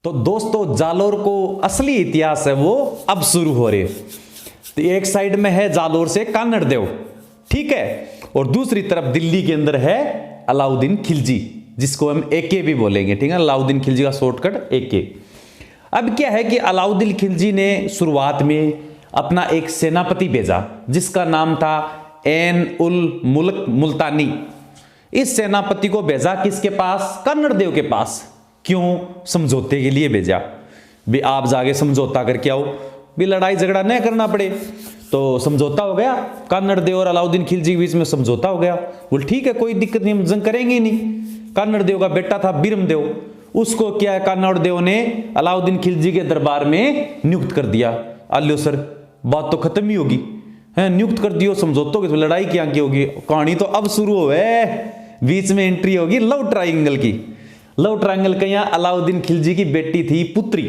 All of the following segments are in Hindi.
तो दोस्तों जालोर को असली इतिहास है वो अब शुरू हो रही है। तो एक साइड में है जालोर से कानड़ देव, ठीक है, और दूसरी तरफ दिल्ली के अंदर है अलाउद्दीन खिलजी, जिसको हम एके भी बोलेंगे, ठीक है, अलाउद्दीन खिलजी का शॉर्टकट एके। अब क्या है कि अलाउद्दीन खिलजी ने शुरुआत में अपना एक सेनापति भेजा जिसका नाम था एन उल मुल्क मुल्तानी। इस सेनापति को भेजा किसके पास? कन्नड़ देव के पास। क्यों? समझौते के लिए भेजा, भी आप जाके समझौता करके आओ, भी लड़ाई झगड़ा न करना पड़े। तो समझौता हो गया, कन्नड़ देव और अलाउद्दीन खिलजी के बीच में समझौता हो गया। बोल ठीक है, कोई दिक्कत नहीं, हम जंग करेंगे ही नहीं। कन्नड़ देव का बेटा था बीरम देव, उसको क्या है कन्नड़ देव ने अलाउद्दीन खिलजी के दरबार में नियुक्त कर दिया। आलियो सर, बात तो खत्म ही होगी, है, नियुक्त कर दियो, समझौतों की लड़ाई क्या की होगी। कहानी तो अब शुरू हो है, बीच में एंट्री होगी लव ट्रायंगल की। लव ट्रायंगल का यहाँ अलाउद्दीन खिलजी की बेटी थी पुत्री,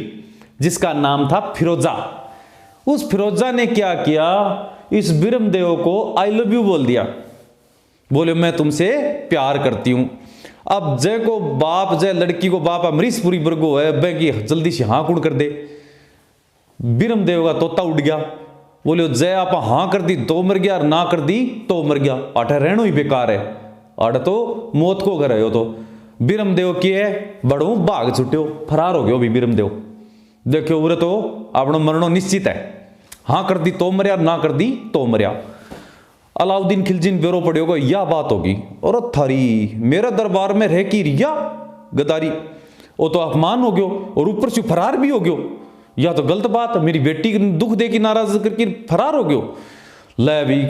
जिसका नाम था फिरोजा। उस फिरोजा ने क्या किया, इस बीरम देव को आई लव यू बोल दिया, बोले मैं तुमसे प्यार करती हूं। अब जय को बाप, जय लड़की को बाप अमरीशपुरी बरगो है, बेगी जल्दी से हाँ कुण कर दे। बीरम देव का तोता उड़ गया, बोले जय आप हाँ कर दी तो मर गया, ना कर दी तो मर गया, आठे रहनो ही बेकार है, आठ तो मौत को घर हो। तो बीरम देव की है बड़ो भाग छुट्यो, फरार हो गयो भी बीरम देव। देखो उरे तो अपनो मरणो निश्चित है, हाँ कर दी तो मरिया, ना कर दी तो मरिया। अलाउद्दीन खिलजी ने बेरो पड़े होगा, यह बात होगी, और थारी मेरे दरबार में रह की रिया गदारी, वो तो अपमान हो गयो और ऊपर से फरार भी हो गयो, या तो गलत बात, मेरी बेटी को दुख दे की नाराज करके फरार हो गयो। ले भी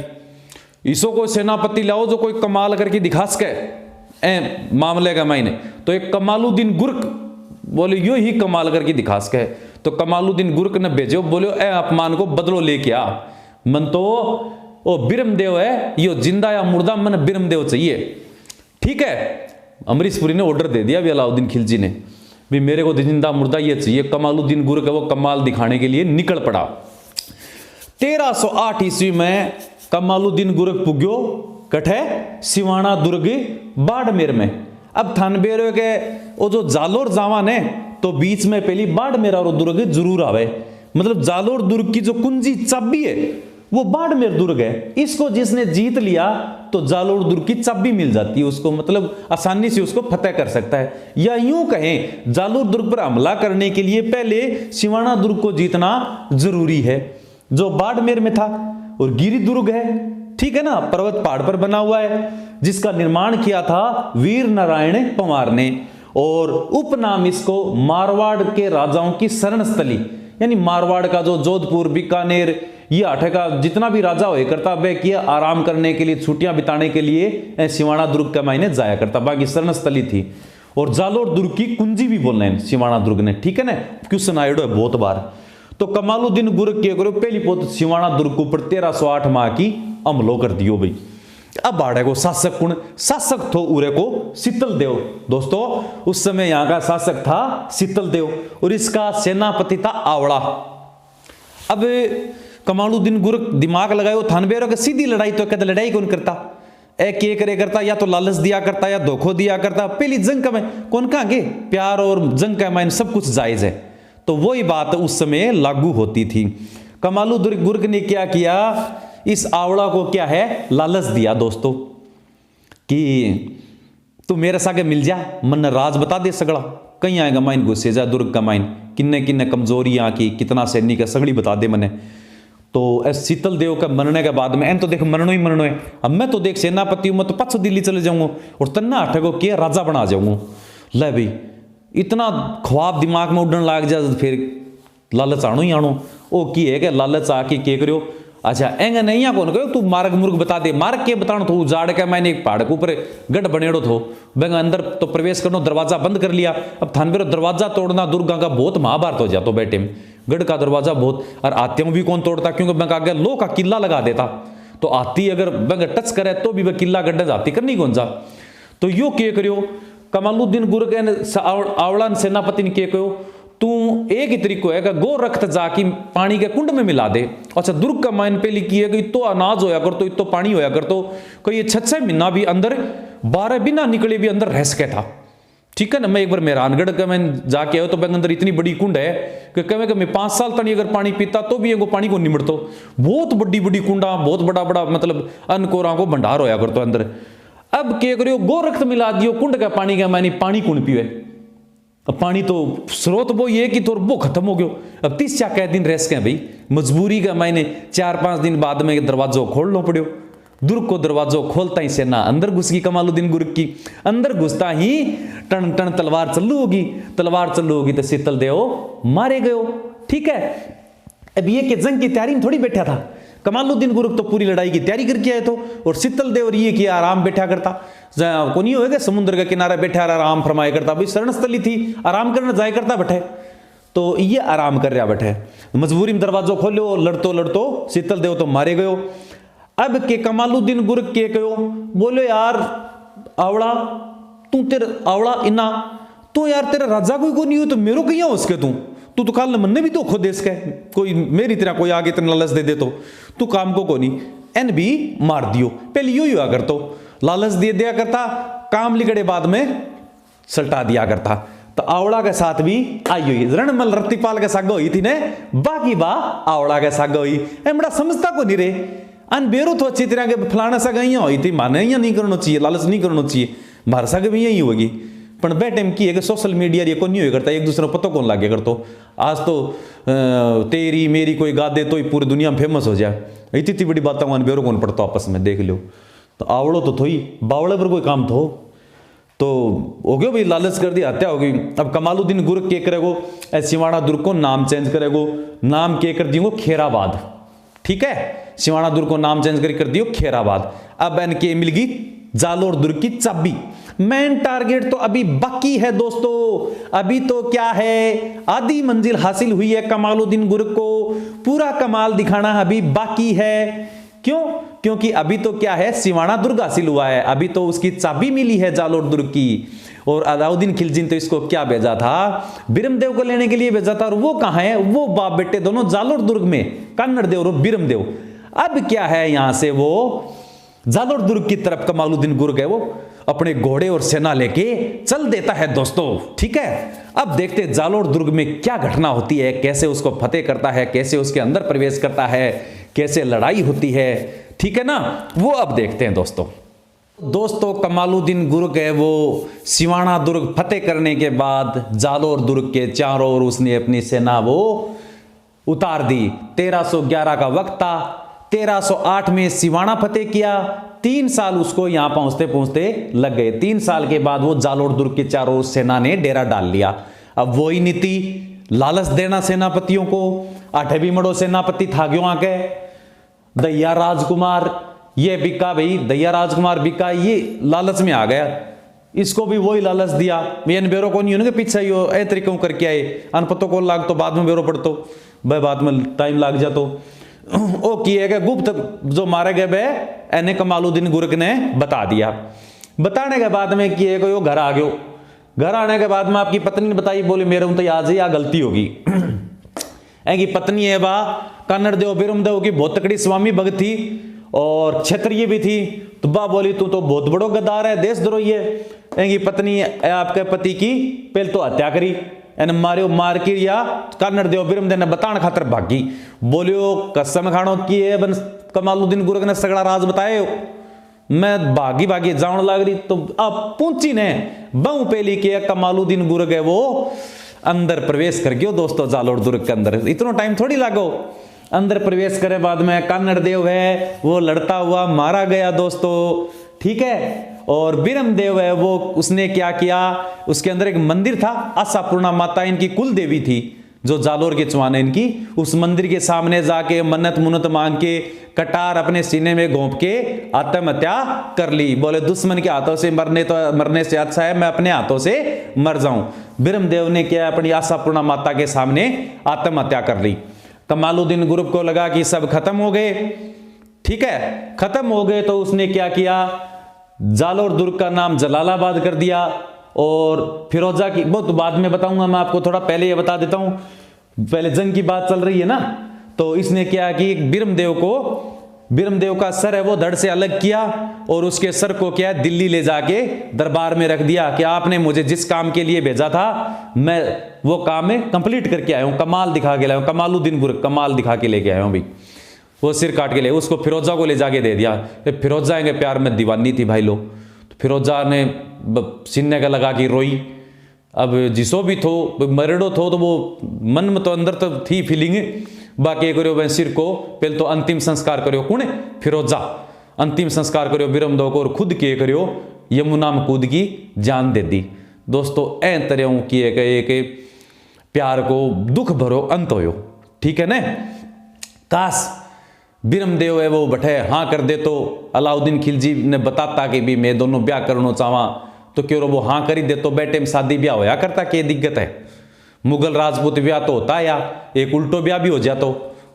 इसो कोई सेनापति लाओ जो कोई कमाल करके दिखा सके ए मामले का मायने। तो एक कमालुद्दीन गुर्क, बोले यो ही कमाल करके दिखा सके। तो कमालुद्दीन गुर्क ने भेजो, बोले ए अपमान को बदलो लेके आ, मन तो ओ बीरम देव है, यो जिंदा या मुर्दा, मन बीरम देव चाहिए। ठीक है, अमरीशपुरी ने ऑर्डर दे दिया भी अलाउद्दीन खिलजी ने, भी मेरे को जिंदा मुर्दा ये चाहिए। कमालुद्दीन गुर्क है वो कमाल दिखाने के लिए निकल पड़ा। 1308 ईस्वी में कमालुद्दीन गुर्क पुग्यो कठे सिवाना दुर्ग बाड़मेर में। अब थानबेर के वो जो जालोर जावान है तो बीच में पहली बाड़मेर और दुर्ग जरूर आवे, मतलब जालोर दुर्ग की जो कुंजी चाबी है वो बाड़मेर दुर्ग है। इसको जिसने जीत लिया तो जालोर दुर्ग की चाबी मिल जाती है उसको, मतलब आसानी से उसको फतेह कर सकता है। या यूं कहें जालोर दुर्ग पर हमला करने के लिए पहले सिवाना दुर्ग को जीतना जरूरी है, जो बाड़मेर में था, और गिरी दुर्ग है, ठीक है ना, पर्वत पहाड़ पर बना हुआ है, जिसका निर्माण किया था वीर नारायण पंवार ने, और उपनाम इसको मारवाड़ के राजाओं की शरण स्थली, यानी मारवाड़ का जो जोधपुर, बीकानेर, ये आठे का जितना भी राजा हुआ करता वह किया आराम करने के लिए, छुट्टियां बिताने के लिए सिवाना दुर्ग का मायने जाया करता, बाकी शरण स्थली थी। और जालोर दुर्ग की कुंजी भी बोलना है सिवाना दुर्ग ने, ठीक है ना, क्वेश्चन आयोडो है बहुत बार। तो कमालुद्दीन गुर्क के करो पहली पोत सिवाना दुर्ग के ऊपर 1308 माह की हमलो कर दियो भाई। अब बाड़े को शासक कौन? शासक थो उरे को शीतल देव। दोस्तों उस समय यहां का शासक था शीतल देव, और इसका सेनापति था आवड़ा। अब कमालुद्दीन गुर्क दिमाग लगायो, थानबेरों के सीधी लड़ाई तो कहते लड़ाई कौन करता, एक ये करे करता, या तो लालच दिया करता या धोखो दिया करता। पहली जंग का में कौन कहांगे, प्यार और जंग का मायने सब कुछ जायज है। तो वही बात उस समय लागू होती थी। कमालुद्दीन गुर्क ने क्या किया, इस आवड़ा को क्या है लालच दिया दोस्तों, कि तू मेरे सागे मिल जा, मन राज बता दे सगड़ा, कहीं आएगा माइन घुसे जा दुर्ग का माइन, किन्ने किन्ने कमजोरियां की, कितना सैनिक है सगड़ी बता दे मने। तो शीतल देव का मरने के बाद में एन तो देख मरनो ही मरनो है, अब मैं तो देख सेनापति हूं, मैं तो पछ दिल्ली चले जाऊंगा और तन्ना आठे को किया राजा बना जाऊंगा। ले भाई इतना ख्वाब दिमाग में उड़न लाग जा, फिर लालच आनो ही आनो। ओ की है कि लालच आके के करो, अच्छा एंगे नहीं आ कौन कहो तू मार्ग मुर्ग बता दे, मार्ग के बताना तो उजाड़ के मैंने एक पहाड़ के ऊपर गढ़ बनेड़ो थो, बेंग अंदर तो प्रवेश करना, दरवाजा बंद कर लिया। अब थानबेरो दरवाजा तोड़ना दुर्गा का बहुत महाभारत हो जाता बेटे में, गढ़ का दरवाजा बहुत, और आत्यों भी कौन तोड़ता, क्योंकि बेंग आगे लो का किला लगा देता, तो आती अगर बेंग टच करे तो भी वह किला गड्ढे जाती करनी कौन जा। तो यो के करियो कमालुद्दीन गुर्क आवड़न सेनापति ने के कहो, तू एक ही तरीको है कि गो रक्त जाकी पानी के कुंड में मिला दे। अच्छा दुर्ग का मायन पे लिखी है कि इतो अनाज होया कर, तो इतो पानी होया कर, तो ये 6 महीना भी अंदर 12 बिना निकले भी अंदर रह सके था। ठीक है ना। मैं एक बार मेहरानगढ़ का मैं जाके आयो तो बैंक अंदर इतनी बड़ी कुंड है कि कमे कमे 5 साल तक अगर पानी पीता तो भी एगो पानी को निमड़तो। बहुत बड़ी बड़ी कुंडा, बहुत बड़ा बड़ा मतलब अन्न कोरा को भंडार होया करतो अंदर। अब क्या करियो, गोरख मिला दियो कुंड का पानी का, मैंने पानी कौन पीवे। अब पानी तो स्रोत वो ये कि तो वो खत्म हो गयो। अब 30 दिन रह सके भाई, मजबूरी का मैंने 4-5 दिन बाद में दरवाजो खोलना पड़ो। दुर्ग को दरवाजो खोलता ही सेना अंदर घुस गई कमालुद्दीन गुर्ग की। अंदर घुसता ही टन टन तलवार चालू होगी, तलवार चालू होगी तो शीतल देव मारे गयो। ठीक है, अब ये कि जंग की तैयारी में थोड़ी बैठा था कमालुद्दीन गुर्ग, तो पूरी लड़ाई की तैयारी करके आए तो। और शीतल देव ये कि आराम बैठा करता, को नहीं होगा समुद्र के किनारे बैठा आराम फरमाया करता। भाई शरणस्थली थी, आराम करना जाया करता बैठे, तो ये आराम कर रहा बैठे। मजबूरी में दरवाजो खोलो, लड़तो लड़तो शीतल देव तो मारे गयो। अब के कमालुद्दीन गुर्ग के कहो, बोलो यार आवड़ा तू तेरे आवड़ा इना तो यार तेरा राजा कोई नहीं हो तो मेरो कहीं हो उसके तू तो काल मन भी तो खुद देश के कोई मेरी तरह कोई आगे तेरे लालच दे तो तू काम को नहीं एन भी मार दियो। पहले यू हुआ कर तो लालच दे दिया करता, काम लिगड़े बाद में सल्टा दिया करता। तो आवड़ा के साथ भी आई हुई रणमल रत्तीपाल के साग हुई थी ने, बाकी बा आवड़ा के साग हुई बड़ा समझता को नहीं रे अन बेरो तो अच्छी तरह के फलाना सगा यहाँ हुई थी, माने यहाँ नहीं करना चाहिए, लालच नहीं करना चाहिए, मार सग भी यही होगी। पर बे टाइम की है कि सोशल मीडिया ये को नहीं हो करता, एक दूसरे को पता कौन लागे करतो। आज तो तेरी मेरी कोई गा दे तो ही पूरी दुनिया में फेमस हो जाए, इतनी बड़ी बातें मान बेरो कौन पड़ता आपस में देख लो। तो आवड़ो तो थोड़ी बावड़े पर कोई काम तो हो गयो भाई, लालच कर दिया, हत्या हो गई। अब कमालुद्दीन गुर्ग के करेगो सिवाना दुर्ग को नाम चेंज करेगो, नाम के कर दियो खेराबाद। ठीक है, सिवाना दुर्ग को नाम चेंज कर दियो खेराबाद। अब इनके मिल गई जालोर दुर्ग की चाबी। मेन टारगेट तो अभी बाकी है दोस्तों, अभी तो क्या है आधी मंजिल हासिल हुई है कमालुद्दीन गुर्ग को, पूरा कमाल दिखाना अभी बाकी है। क्यों? क्योंकि अभी तो क्या है सिवाना दुर्ग हासिल हुआ है, अभी तो उसकी चाबी मिली है जालोर दुर्ग की। और अलाउद्दीन खिलजी ने तो इसको क्या भेजा था, बिरमदेव को लेने के लिए भेजा था। और वो कहां है, वो बाप बेटे दोनों जालोर दुर्ग में, कन्नड़ देव और बिरमदेव। अब क्या है यहां से वो जालोर दुर्ग की तरफ कमालुद्दीन गुर्ग है वो अपने घोड़े और सेना लेके चल देता है दोस्तों। ठीक है, अब देखते हैं जालोर दुर्ग में क्या घटना होती है, कैसे उसको फतेह करता है, कैसे उसके अंदर प्रवेश करता है, कैसे लड़ाई होती है। ठीक है ना, वो अब देखते हैं दोस्तों कमालुद्दीन गुर्ग है वो सिवाना दुर्ग फतेह करने के बाद जालोर दुर्ग के चारों ओर उसने अपनी सेना वो उतार दी। 1311 का वक्त था, 1308 में सिवाना फतेह किया। 3 साल उसको यहां पहुंचते पहुंचते लग गए। 3 साल के बाद वो जालोर दुर्ग के चारों ओर सेना ने डेरा डाल लिया। अब वही नीति, लालच देना सेनापतियों को। 8वीं मड़ो सेनापति था गयो आके दैया राजकुमार, ये बिका भाई, दैया राजकुमार बिका, ये लालच में आ गया, इसको भी वही लालच दिया। मेन बेरो को नहीं होने के पीछे ही ए तरीकों करके आए, अनपतों को लाग तो बाद में बेरो पड़तो, भाई बाद में टाइम लाग जातो। ओ किए गए गुप्त जो मारे गए बे एने कमालुद्दीन गुर्ग ने बता दिया। बताने के बाद में किए गयो घर आ गयो। घर आने के बाद में आपकी पत्नी ने बताई, बोले मेरे तो आज ही गलती होगी। की पत्नी है बा कन्नड़ देव बिरमदेव की बहुत तकड़ी स्वामी भगत थी और क्षत्रिय भी थी। तो बा बोली तू तो बहुत बड़ो गद्दार है, देशद्रोही है। की पत्नी आपके पति की पहले तो हत्या करी, मार के या कन्नड़ देव बिरमदेव ने बताने खातर भागी। बोलियो कसम खानो की है बन कमालुद्दीन गुर्ग ने सगड़ा राज बताए, मैं भागी भागी जान लग रही। तो अब पूंची ने बहु पहली के कमालुद्दीन गुर्ग है वो अंदर प्रवेश कर गयो दोस्तों जालोर दुर्ग के अंदर। इतना टाइम थोड़ी लागो, अंदर प्रवेश करे बाद में कन्नड़ देव है वो लड़ता हुआ मारा गया दोस्तों। ठीक है, और बिरमदेव है वो उसने क्या किया, उसके अंदर एक मंदिर था, आशापूर्णा माता इनकी कुल देवी थी जो जालोर के चवाने इनकी, उस मंदिर के सामने जाके मन्नत मुन्नत मांग के कटार अपने सीने में घोंप के आत्महत्या कर ली। बोले दुश्मन के हाथों से मरने से अच्छा है मैं अपने हाथों से मर जाऊं। बिरमदेव ने क्या अपनी आशापूर्णा माता के सामने आत्महत्या कर ली। कमालुद्दीन गुर्ग को लगा कि सब खत्म हो गए। ठीक है, खत्म हो गए तो उसने क्या किया, जालोर दुर्ग का नाम जलालाबाद कर दिया। और फिरोजा की बहुत बाद में बताऊंगा मैं आपको, थोड़ा पहले ये बता देता हूं, पहले जंग की बात चल रही है ना। तो इसने क्या कि बिरमदेव को बिरमदेव का सर है वो धड़ से अलग किया और उसके सर को क्या है दिल्ली ले जाके दरबार में रख दिया कि आपने मुझे जिस काम के लिए भेजा था मैं वो काम में कंप्लीट करके आया हूं, कमाल दिखा के लाया हूं, कमालुद्दीन गुरक कमाल दिखा के लेके आया हूं भाई। वो सिर काट के ले उसको फिरोजा को ले जाके दे दिया। फिरोजा के प्यार में दीवानी थी भाई लोग, तो फिरोजा ने सीने का लगा के रोई। अब जिसो भी थो मरेडो थो तो वो मन में तो अंदर तो थी फीलिंग, बाकी करो वह सिर को पहले तो अंतिम संस्कार करो कौन फिरोजा, अंतिम संस्कार करो बिरमदेव को और खुद के करो यमुना में कूद की जान दे दी। दोस्तों ऐ तरह की एक प्यार को दुख भरो अंत हो, ठीक है ना। काश बिरमदेव है वो बैठे हाँ कर दे तो अलाउद्दीन खिलजी ने बताता कि भी मैं दोनों ब्याह करना चाहवा तो क्यों वो हाँ कर ही दे तो बेटे में शादी ब्याह होया करता, क्या दिक्कत है। मुगल राजपूत ब्याह तो होता या एक उल्टो ब्याह भी हो जाता तो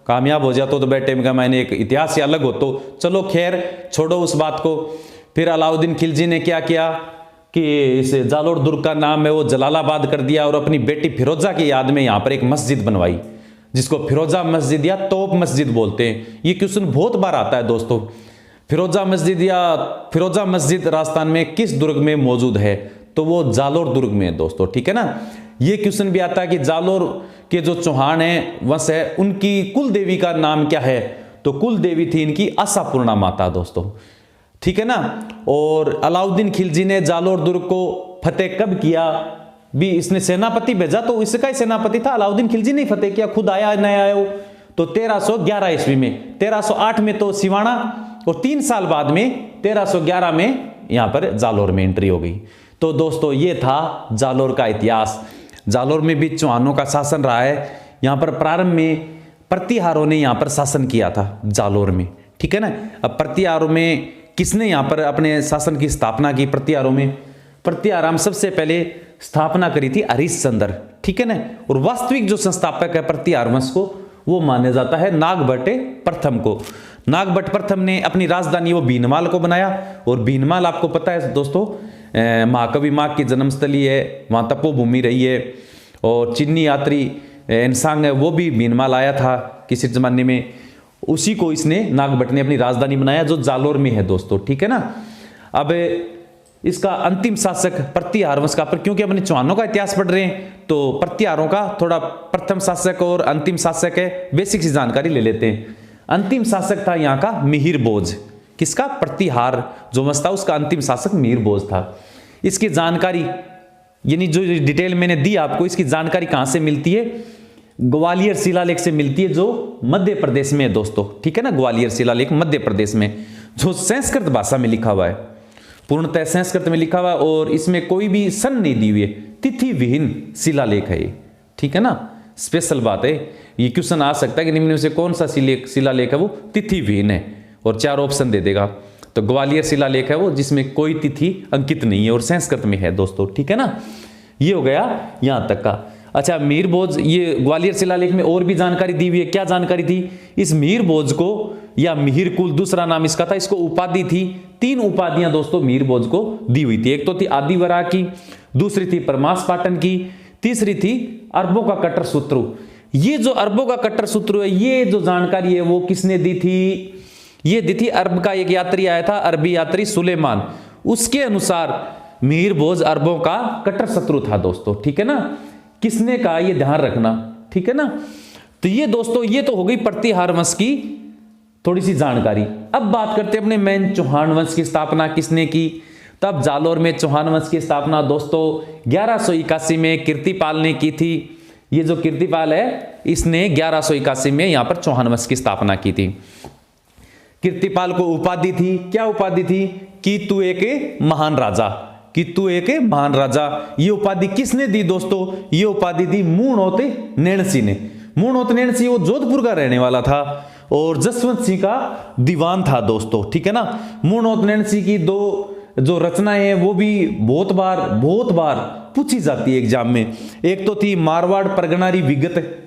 कामयाब हो जाता तो बेटे में का मैंने एक इतिहास ही अलग हो तो चलो खैर छोड़ो उस बात को। फिर अलाउद्दीन खिलजी ने क्या किया कि इस जालोर दुर्ग का नाम है वो जलालाबाद कर दिया और अपनी बेटी फिरोजा की याद में यहाँ पर एक मस्जिद बनवाई जिसको फिरोजा मस्जिद या तोप मस्जिद बोलते हैं। ये क्वेश्चन बहुत बार आता है दोस्तों, फिरोजा मस्जिद या फिरोजा मस्जिद राजस्थान में किस दुर्ग में मौजूद है, तो वो जालोर दुर्ग में है दोस्तों, ठीक है ना। ये क्वेश्चन भी आता है कि जालोर के जो चौहान है वंश है उनकी कुल देवी का नाम क्या है, तो कुल देवी थी इनकी आशापूर्णा माता दोस्तों, ठीक है ना। और अलाउद्दीन खिलजी ने जालोर दुर्ग को फतेह कब किया, भी इसने सेनापति भेजा तो इसका ही सेनापति था, अलाउद्दीन खिलजी ने फतेह किया, खुद आया नहीं आया हो, तो 1311 ईस्वी में। 1308 में तो सिवाना और 3 साल बाद में 1311 में यहां पर जालोर में एंट्री हो गई। तो दोस्तों ये था जालोर का इतिहास। जालोर में भी चौहानों का शासन रहा है। यहां पर प्रारंभ में प्रतिहारों ने यहां पर शासन किया था जालोर में, ठीक है ना। अब प्रतिहारों में किसने यहां पर अपने शासन की स्थापना की, प्रतिहाराम सबसे पहले स्थापना करी थी हरिश्चंद्र, ठीक है ना। और वास्तविक जो संस्थापक है प्रतिहार वंश को वो माना जाता है नागभट्ट प्रथम को। नागभट्ट प्रथम ने अपनी राजधानी वो भीनमाल को बनाया और भीनमाल आपको पता है दोस्तों महाकवि माघ की जन्मस्थली है, वहाँ तपोभूमि रही है। और चीनी यात्री एनसांग है वो भी भीनमाल आया था किसी जमाने में, उसी को इसने नागभट्ट ने अपनी राजधानी बनाया जो जालोर में है दोस्तों, ठीक है ना। अब इसका अंतिम शासक प्रतिहार वंश का, पर क्योंकि अपने चौहानों का इतिहास पढ़ रहे हैं तो प्रतिहारों का थोड़ा प्रथम शासक और अंतिम शासक है बेसिक सी जानकारी ले लेते हैं। अंतिम शासक था यहाँ का मिहिर भोज, किसका, प्रतिहार जो वंश था उसका अंतिम शासक मिहिर भोज था। इसकी जानकारी यानी जो डिटेल मैंने दी आपको, इसकी जानकारी कहां से मिलती है, ग्वालियर शिलालेख से मिलती है जो मध्य प्रदेश में है दोस्तों, ठीक है ना। ग्वालियर शिलालेख मध्य प्रदेश में जो संस्कृत भाषा में लिखा हुआ है, पूर्णतः संस्कृत में लिखा हुआ है और इसमें कोई भी सन नहीं दी हुई है, तिथि विहीन शिलालेख है ये, ठीक है ना। स्पेशल बात है, ये क्वेश्चन आ सकता है कि निम्न में से कौन सा शिलालेख है वो तिथि विहीन है और 4 ऑप्शन दे देगा। तो ग्वालियर शिलालेख है वो जिसमें कोई तिथि अंकित नहीं है और संस्कृत में है दोस्तों, ठीक है ना। ये हो गया यहां तक का। अच्छा, मीर भोज, ये ग्वालियर शिलालेख में और भी जानकारी दी हुई है। क्या जानकारी थी, इस मीर भोज को या मिहिर कुल दूसरा नाम इसका था, इसको उपाधि थी, 3 उपाधियां दोस्तों मीर भोज को दी हुई थी। एक तो थी आदिवरा की, दूसरी थी परमास पाटन की, तीसरी थी अरबों का कट्टर सूत्रु। ये जो अरबों का कट्टर सूत्रु है, ये जो जानकारी है वो किसने दी थी, ये दी थी अरब का एक यात्री आया था, अरबी यात्री सुलेमान। उसके अनुसार मिहिर भोज अरबों का कट्टर शत्रु था दोस्तों, ठीक है ना। किसने कहा ये ध्यान रखना, ठीक है ना। तो ये दोस्तों ये तो हो गई प्रतिहार वंश की थोड़ी सी जानकारी। अब बात करते हैं अपने मेन चौहान वंश की स्थापना किसने की। तब जालोर में चौहान वंश की स्थापना दोस्तों 1181 में कीर्तिपाल ने की थी। ये जो कीर्तिपाल है इसने 1181 में यहां पर चौहान वंश की स्थापना की थी। कीर्तिपाल को उपाधि थी, क्या उपाधि थी, कि तू एक महान राजा, कि तू एक महान राजा। ये उपाधि किसने दी दोस्तों, ये उपाधि दी मूणोत नैणसी ने। मूणोत नैणसी वो जोधपुर का रहने वाला था और जसवंत सिंह का दीवान था दोस्तों, ठीक है ना। मूणोत नैणसी की 2 जो रचनाएं हैं वो भी बहुत बार पूछी जाती है एग्जाम में। एक तो थी मारवाड़ परगनारी विगत,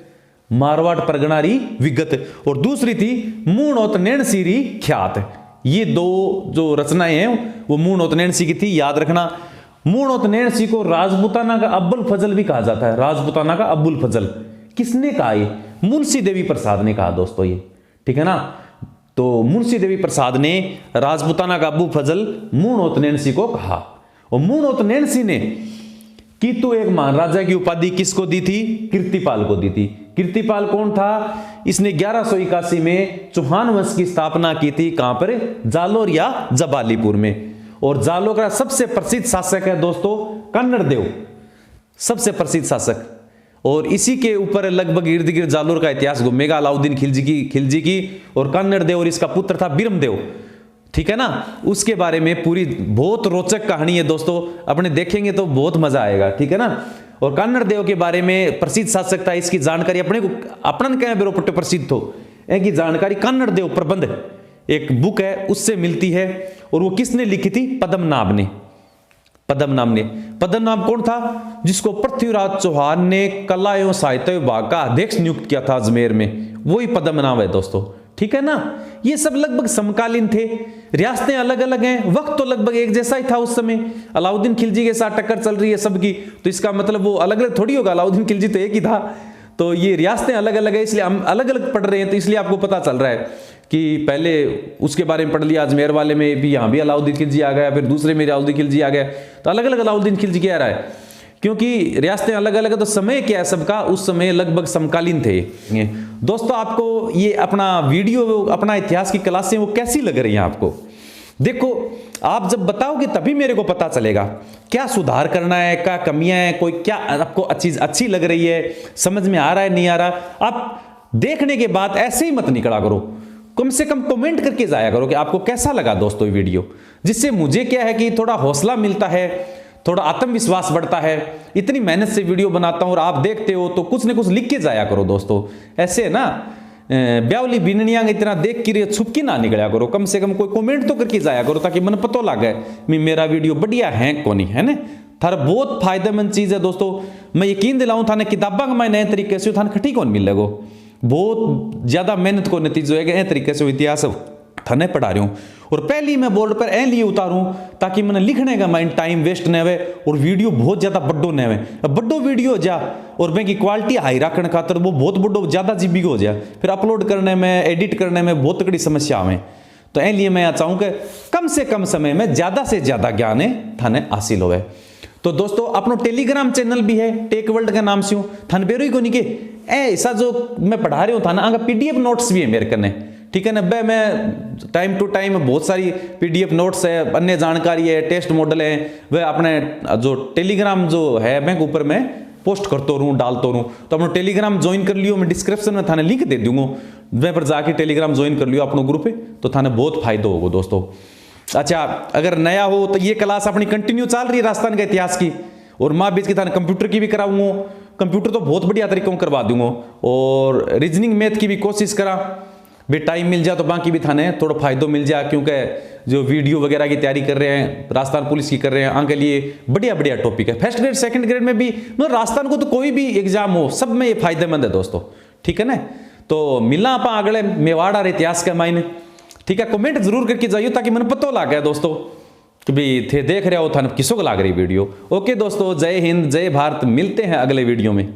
मारवाड़ परगनारी विगत, और दूसरी थी मूणोत नैणसीरी ख्यात। ये 2 जो रचनाएं हैं वो मूणोत नैणसी की थी, याद रखना। मूणोत नैणसी को राजपूताना का अब्बुल फजल भी कहा जाता है, राजपूताना का अब्बुल फजल। किसने कहा, ये मुंशी देवी प्रसाद ने कहा दोस्तों ये, ठीक है ना। तो मुंशी देवी प्रसाद ने राजपूताना का अबू फजल मूणोत नैणसी को कहा, और मूणोत नैणसी ने कीतु एक महाराजा की उपाधि किसको दी थी? कीर्तिपाल को दी थी। कीर्तिपाल कौन था? इसने 1181 में चौहान वंश की स्थापना की थी। कहां पर? जालोर या जबालीपुर में। और जालोर का सबसे प्रसिद्ध शासक है दोस्तों कन्नड़ देव, सबसे प्रसिद्ध शासक। और इसी के ऊपर लगभग इर्द गिर्द जालोर का इतिहास घूमेगा, अलाउद्दीन खिलजी की और कन्नड़ देव, और इसका पुत्र था बिरमदेव, ठीक है ना। उसके बारे में पूरी बहुत रोचक कहानी है दोस्तों, अपने देखेंगे तो बहुत मजा आएगा, ठीक है ना। और कन्नड़ देव के बारे में प्रसिद्ध शासक था, इसकी जानकारी अपने को अपन कह बेरोपट्टे प्रसिद्ध हो की जानकारी कन्नड़ देव प्रबंध एक बुक है उससे मिलती है। और वो किसने लिखी थी? पद्मनाभ ने। पद्मनाभ कौन था? जिसको पृथ्वीराज चौहान ने कला एवं साहित्य विभाग का अध्यक्ष नियुक्त किया था अजमेर में, वही पद्मनाभ है दोस्तों, ठीक है ना। ये सब लगभग समकालीन थे, रियासतें अलग अलग हैं, वक्त तो लगभग एक जैसा ही था उस समय। अलाउद्दीन खिलजी के साथ टक्कर चल रही है सबकी, तो इसका मतलब वो अलग अलग थोड़ी होगा, अलाउद्दीन खिलजी तो एक ही था। तो ये रियासतें अलग अलग है, इसलिए हम अलग अलग पढ़ रहे हैं, तो इसलिए आपको पता चल रहा है कि पहले उसके बारे में पढ़ लिया, अजमेर वाले में भी यहाँ भी अलाउद्दीन खिलजी आ गया, फिर दूसरे में अलाउद्दीन खिलजी आ गया, तो अलग अलग अलाउद्दीन खिलजी क्या रहा है, क्योंकि रियासतें अलग अलग है। तो समय क्या है सबका, उस समय लगभग समकालीन थे। दोस्तों आपको ये अपना वीडियो, अपना इतिहास की क्लासें वो कैसी लग रही हैं आपको? देखो आप जब बताओगे तभी मेरे को पता चलेगा क्या सुधार करना है, क्या कमियां हैं, कोई क्या आपको चीज अच्छी लग रही है, समझ में आ रहा है नहीं आ रहा। आप देखने के बाद ऐसे ही मत निकला करो, कम से कम कमेंट करके जाया करो कि आपको कैसा लगा दोस्तों ये वीडियो, जिससे मुझे क्या है कि थोड़ा हौसला मिलता है, थोड़ा आत्मविश्वास बढ़ता है। इतनी मेहनत से वीडियो बनाता हूं और आप देखते हो तो कुछ न कुछ लिख के जाया करो दोस्तों। ऐसे ना ब्यावली बिननिया इतना देख के छुपकी ना निकला करो, कम से कम कोई कमेंट तो करके जाया करो ताकि मन पतो लगे मेरा वीडियो बढ़िया है कोनी है ना। थारा बहुत फायदेमंद चीज है दोस्तों, मैं यकीन दिलाऊं थाने किताबा में नए तरीके से थाने खटी कौन मिलेगो, बहुत ज्यादा मेहनत को नतीजो है नए तरीके से इतिहास थाने पढ़ा रही हूँ। और पहली मैं बोर्ड पर लिए उतारूं ताकि मैंने लिखने का माइंड टाइम वेस्ट न हुए और वीडियो बहुत ज्यादा बड्डो न हुए। बड्डो वीडियो हो जा और मैं की क्वालिटी हाई रखने खातर वो बहुत बड्डो ज्यादा जीबी हो जाए, फिर अपलोड करने में एडिट करने में बहुत तकड़ी समस्या आवे। तो इसलिए मैं चाहूँ कि कम से कम समय में ज्यादा से ज्यादा ज्ञान थाने हासिल होवे। तो दोस्तों अपना टेलीग्राम चैनल भी है टेक वर्ल्ड के नाम से, थाने बेरो को नहीं के ऐसा जो मैं पढ़ा रही हूँ थाना आगे पीडीएफ नोट्स भी है मेरे कने, ठीक है ना। मैं टाइम टू टाइम बहुत सारी पीडीएफ नोट्स है, अन्य जानकारी है, टेस्ट मॉडल है, वह अपने जो टेलीग्राम जो है मैं ऊपर मैं पोस्ट करता रहूँ डालता रहूँ। तो अपना टेलीग्राम ज्वाइन कर लियो, मैं डिस्क्रिप्शन में थाने लिंक दे दूंगा, वह पर जाके टेलीग्राम ज्वाइन कर लियो अपना ग्रुप है, तो थाने बहुत फायदा होगा दोस्तों। अच्छा अगर नया हो तो ये क्लास अपनी कंटिन्यू चल रही है राजस्थान के इतिहास की, और माँ बीच की थाने कंप्यूटर की भी कराऊंगा, कंप्यूटर तो बहुत बढ़िया तरीकों में करवा दूंगा, और रीजनिंग मैथ की भी कोशिश करा भी टाइम मिल जाए तो बाकी भी थाने थोड़ा फायदा मिल जाए, क्योंकि जो वीडियो वगैरह की तैयारी कर रहे हैं राजस्थान पुलिस की कर रहे हैं आगे लिए बढ़िया बढ़िया टॉपिक है। फर्स्ट ग्रेड सेकंड ग्रेड में भी मतलब राजस्थान को तो कोई भी एग्जाम हो सब में ये फायदेमंद है दोस्तों, ठीक है ना। तो मिलना आप अगले मेवाड़ और इतिहास के मायने, ठीक है। कमेंट जरूर करके जाइए ताकि मैंने पता लग गया दोस्तों कि भाई थे देख रहे हो थाने किसों को लाग रही वीडियो। ओके दोस्तों, जय हिंद जय भारत, मिलते हैं अगले वीडियो में।